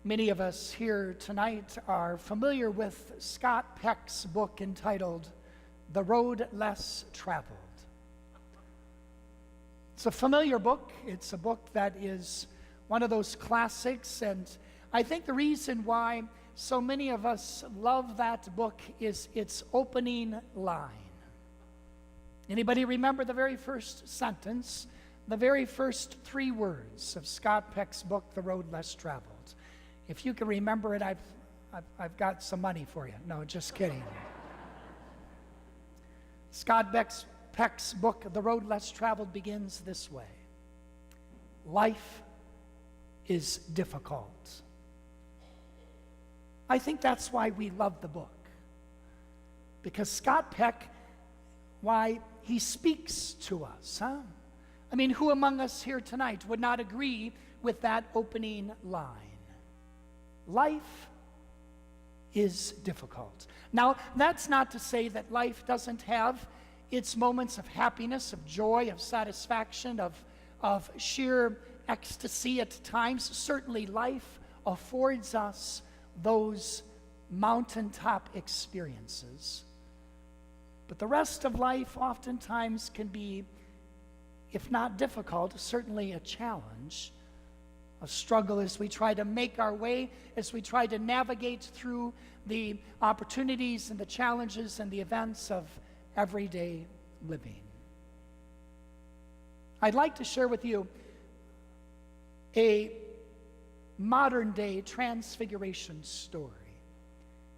Many of us here tonight are familiar with Scott Peck's book entitled The Road Less Traveled. It's a familiar book. It's a book that is one of those classics, and I think the reason why so many of us love that book is its opening line. Anybody remember the very first sentence, the very first three words of Scott Peck's book, The Road Less Traveled? If you can remember it, I've got some money for you. No, just kidding. Scott Peck's book, The Road Less Traveled, begins this way. Life is difficult. I think that's why we love the book. Because Scott Peck, why he speaks to us, huh? I mean, who among us here tonight would not agree with that opening line? Life is difficult. Now, that's not to say that life doesn't have its moments of happiness, of joy, of satisfaction, of sheer ecstasy at times. Certainly, life affords us those mountaintop experiences. But the rest of life oftentimes can be, if not difficult, certainly a challenge, a struggle as we try to make our way, as we try to navigate through the opportunities and the challenges and the events of everyday living. I'd like to share with you a modern-day transfiguration story,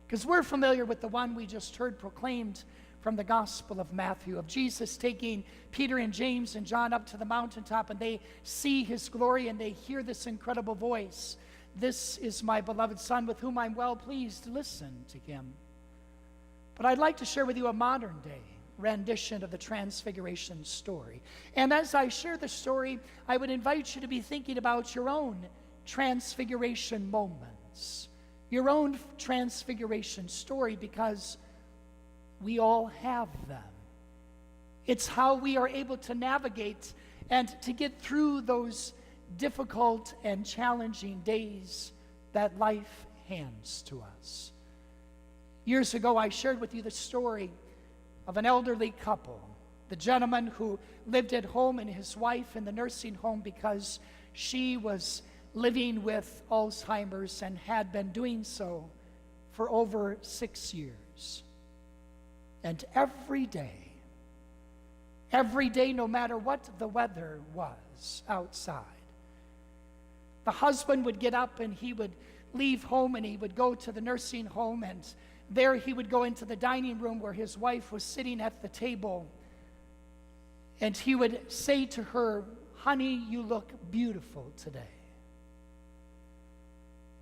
because we're familiar with the one we just heard proclaimed from the Gospel of Matthew, of Jesus taking Peter and James and John up to the mountaintop, and they see his glory and they hear this incredible voice. This is my beloved Son with whom I'm well pleased. Listen to him. But I'd like to share with you a modern day rendition of the Transfiguration story. And as I share the story, I would invite you to be thinking about your own transfiguration moments, your own transfiguration story, because we all have them. It's how we are able to navigate and to get through those difficult and challenging days that life hands to us. Years ago, I shared with you the story of an elderly couple, the gentleman who lived at home and his wife in the nursing home because she was living with Alzheimer's and had been doing so for over 6 years. And every day, no matter what the weather was outside, the husband would get up and he would leave home and he would go to the nursing home, and there he would go into the dining room where his wife was sitting at the table, and he would say to her, "Honey, you look beautiful today."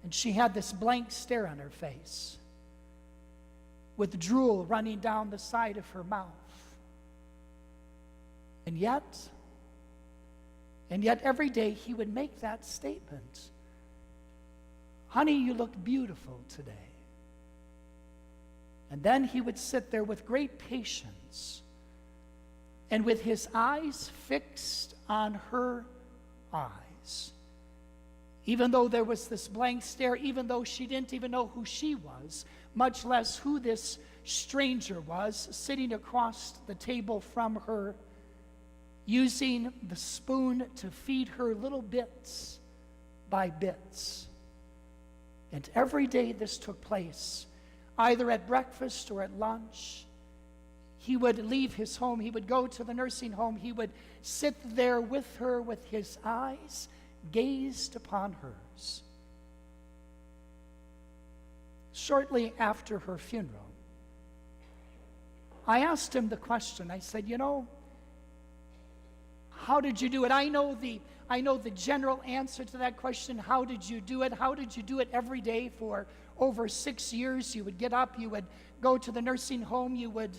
And she had this blank stare on her face, with drool running down the side of her mouth. And yet every day he would make that statement, "Honey, you look beautiful today." And then he would sit there with great patience and with his eyes fixed on her eyes. Even though there was this blank stare, even though she didn't even know who she was, much less who this stranger was sitting across the table from her, using the spoon to feed her little bits by bits. And every day this took place, either at breakfast or at lunch. He would leave his home, he would go to the nursing home, he would sit there with her with his eyes gazed upon hers. Shortly after her funeral, I asked him the question. I said, how did you do it? I know the general answer to that question. How did you do it? How did you do it every day for over 6 years? You would get up, you would go to the nursing home, you would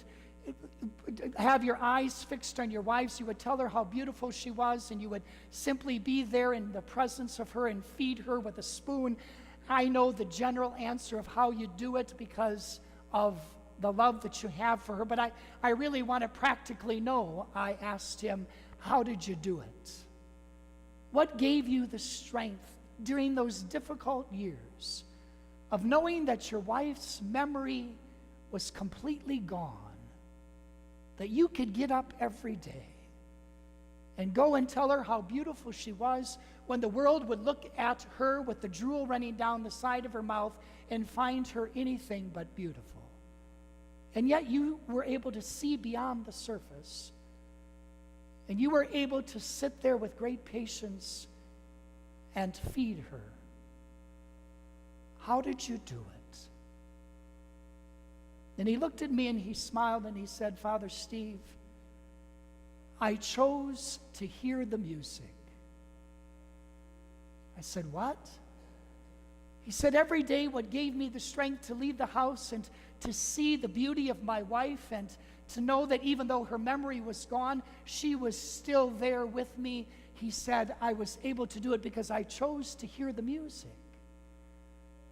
have your eyes fixed on your wife, you would tell her how beautiful she was, and you would simply be there in the presence of her and feed her with a spoon. I know the general answer of how you do it because of the love that you have for her, but I really want to practically know. I asked him, how did you do it? What gave you the strength during those difficult years of knowing that your wife's memory was completely gone, that you could get up every day and go and tell her how beautiful she was when the world would look at her with the drool running down the side of her mouth and find her anything but beautiful. And yet you were able to see beyond the surface, and you were able to sit there with great patience and feed her. How did you do it? And he looked at me and he smiled and he said, Father Steve, I chose to hear the music. I said, what? He said, every day what gave me the strength to leave the house and to see the beauty of my wife and to know that even though her memory was gone, she was still there with me. He said, I was able to do it because I chose to hear the music.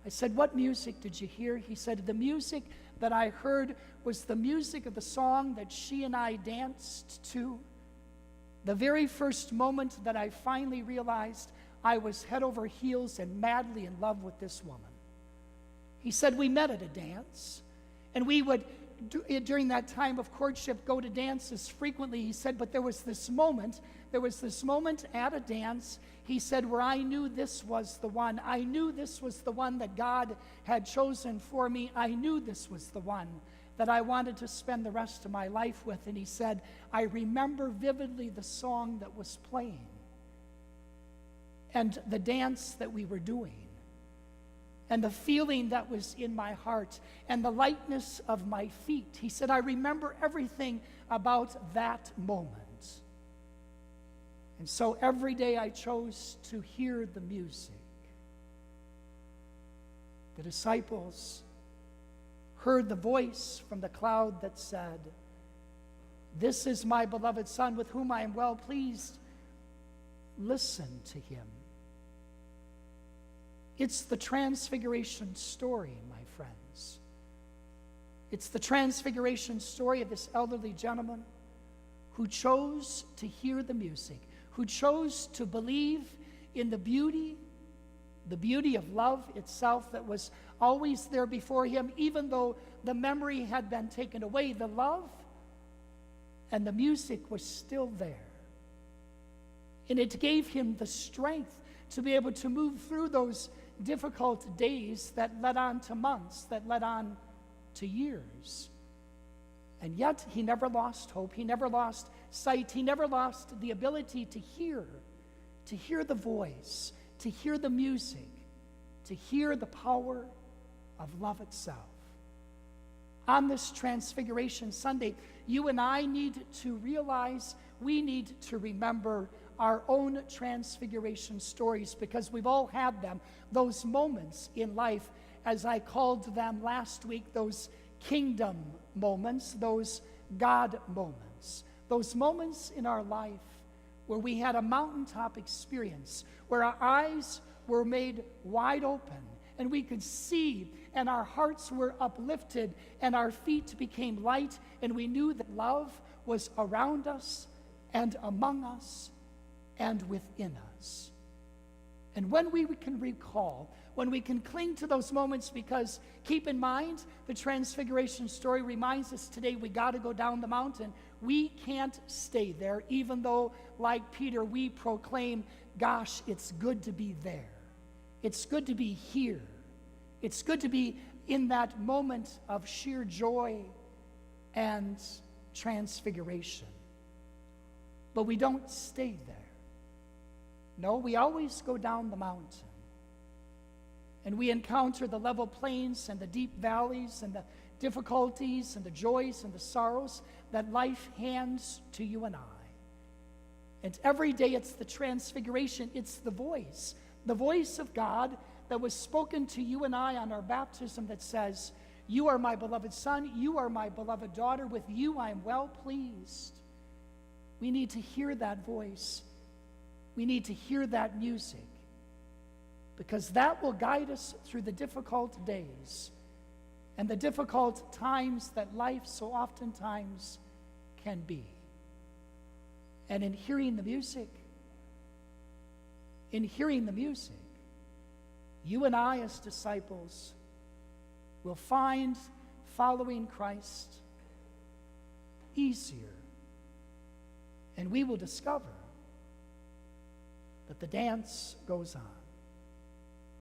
I said, what music did you hear? He said, the music that I heard was the music of the song that she and I danced to. The very first moment that I finally realized I was head over heels and madly in love with this woman. He said, we met at a dance, and we would, during that time of courtship, go to dances frequently. He said, but there was this moment at a dance, he said, where I knew this was the one. I knew this was the one that God had chosen for me. I knew this was the one that I wanted to spend the rest of my life with. And he said, I remember vividly the song that was playing and the dance that we were doing and the feeling that was in my heart and the lightness of my feet. He said, I remember everything about that moment. And so every day I chose to hear the music. The disciples heard the voice from the cloud that said, this is my beloved Son with whom I am well pleased. Listen to him. It's the transfiguration story, my friends. It's the transfiguration story of this elderly gentleman who chose to hear the music, who chose to believe in the beauty of love itself that was always there before him, even though the memory had been taken away. The love and the music was still there. And it gave him the strength to be able to move through those difficult days that led on to months, that led on to years. And yet he never lost hope. He never lost sight. He never lost the ability to hear the voice, to hear the music, to hear the power of love itself. On this Transfiguration Sunday, you and I need to realize, we need to remember our own transfiguration stories, because we've all had them, those moments in life, as I called them last week, those kingdom moments, those God moments, those moments in our life where we had a mountaintop experience, where our eyes were made wide open and we could see, and our hearts were uplifted and our feet became light, and we knew that love was around us and among us and within us. And when we can recall, when we can cling to those moments, because keep in mind, the Transfiguration story reminds us today we got to go down the mountain. We can't stay there, even though, like Peter, we proclaim, gosh, it's good to be there. It's good to be here. It's good to be in that moment of sheer joy and transfiguration. But we don't stay there. No, we always go down the mountain. And we encounter the level plains and the deep valleys and the difficulties and the joys and the sorrows that life hands to you and I. And every day it's the transfiguration, it's the voice of God that was spoken to you and I on our baptism that says, you are my beloved Son, you are my beloved daughter, with you I am well pleased. We need to hear that voice. We need to hear that music, because that will guide us through the difficult days and the difficult times that life so oftentimes can be. And in hearing the music, you and I as disciples will find following Christ easier. And we will discover that the dance goes on.